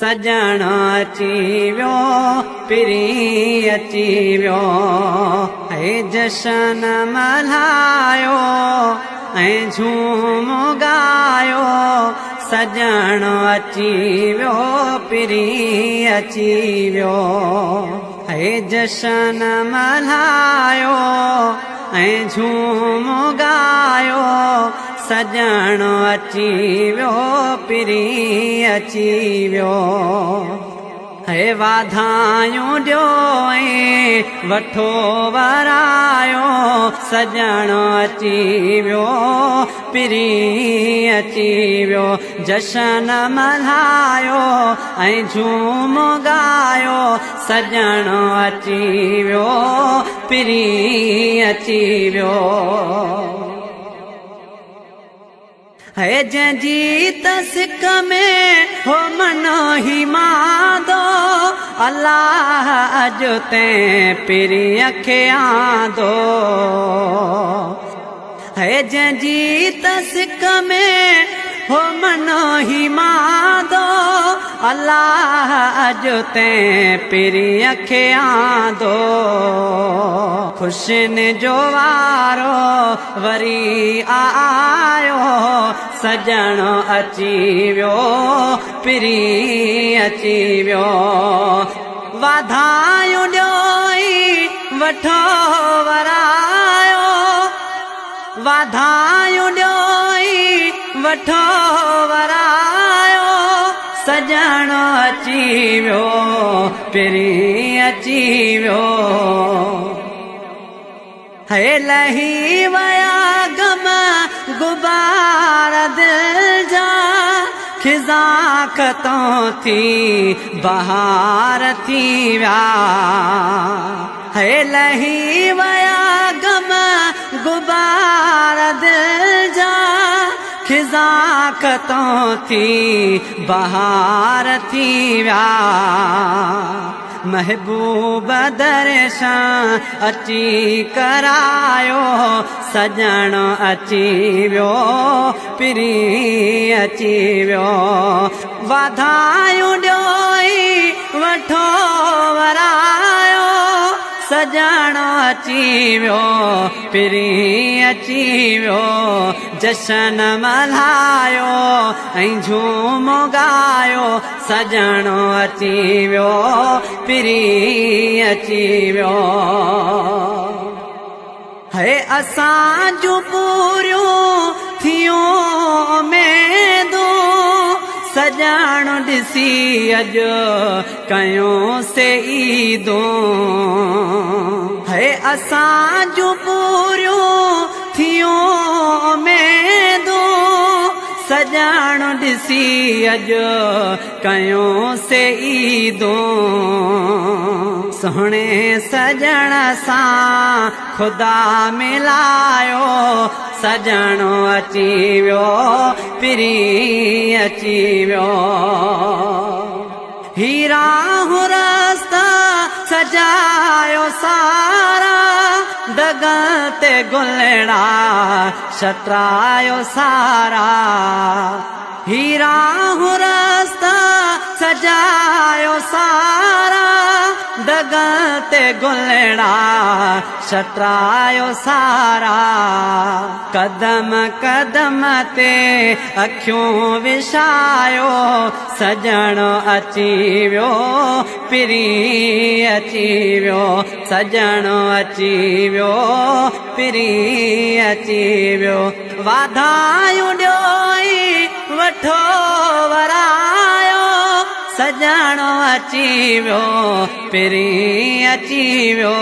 सजण अची वियो पिरी अची वियो हे जशन मल्हायो ऐं झूम गायो सजण अची वियो पिरी अची वियो हे जशन मल्हायो ऐं झूम गायो सजण अची वियो पिरी अची वियो हे वाधायूं ॾियो ऐं वठो वरायो सजण अची वियो पिरी अची वियो जशन मल्हायो ऐं झूम गायो सजण अची वियो पिरी अची वियो है जंहिंजी तसिक में हो मन ही मांदो अल्लाह अॼु तैं पिरीअ खे आंदो है जंहिंजी तसिक में हो मन ही मांदो अल्लाह अॼु तैं पिरीअ खे आंदो ख़ुशियुनि जो वारो वरी आयो सजण अची वियो पिरी अची वियो वाधायूं ॾियो वठो वरायो वाधायूं ॾियो वठो वरायो सजण अची वियो पिरी अची वियो हे लही वया गम गुबार दिल जा खिज़ा ख़तम थी बहार थी विया हे लही वया गम गुबार दिल जा खिज़ा ख़तम थी बहार थी विया महबूब दर्शन अची करायो सजण अची वियो पिरी अची वियो वाधायूं ॾियो वठो वरायो सजण अची वियो पिरी अची वियो जशन मल्हायो ऐं झूम गायो सजण अची वियो पिरी अची वियो हे असां जूं पूरियूं थियूं उमेदूं सजण ॾिसी अॼु कयूं से ईदूं हे असां जूं पूरियूं थियूं उमेदूं सजण ॾिसी अॼु कयूं से ईदूं सुहिणे सजण सां ख़ुदा मिलायो सजण अची वियो पिरी अची वियो हीरा रस्ता सजायो सारा दग ते गुलड़ा छत्रायो सारा हीरा रस्ता सजायो सारा दग ते गुलड़ा छत्रायो सारा कदम कदम ते अखियूं विछायो सजण अची वियो पिरी अची वियो सजण अची वियो पिरी अची वियो वाधायूं ॾियो वठो वरायो सजण अची वियो पिरी अची वियो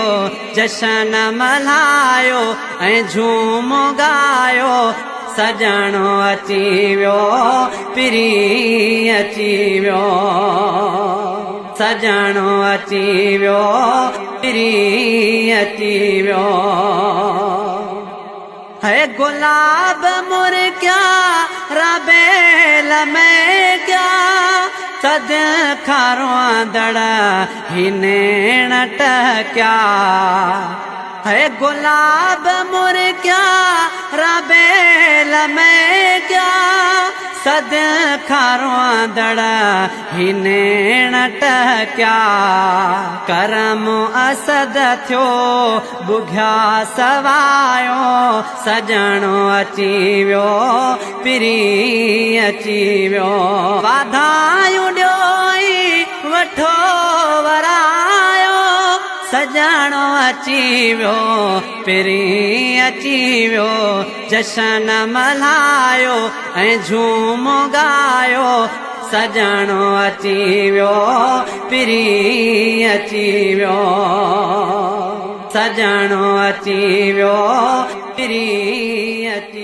जशन मल्हायो ऐं झूम गायो सजण अची वियो पिरी अची वियो सजण अची वियो पिरी अची वियो है गुलाब मुर्गिया रबेल में क्या सद खारो दड़ हिनेण टक्या है गुलाब मुर्गिया रबेल में क्या सद खारोंदड़ हिनेण टहक्या करम असद थियो बुघ्या सवायो सजणो अची वियो पिरी अची वियो वाधायूं ॾियोई वठो वरायो सजणो अची वियो पिरी अची वियो जशन मल्हायो ऐं झूम गायो सजणो अची वियो पिरी अची वियो सजणो अची वियो पिरी अची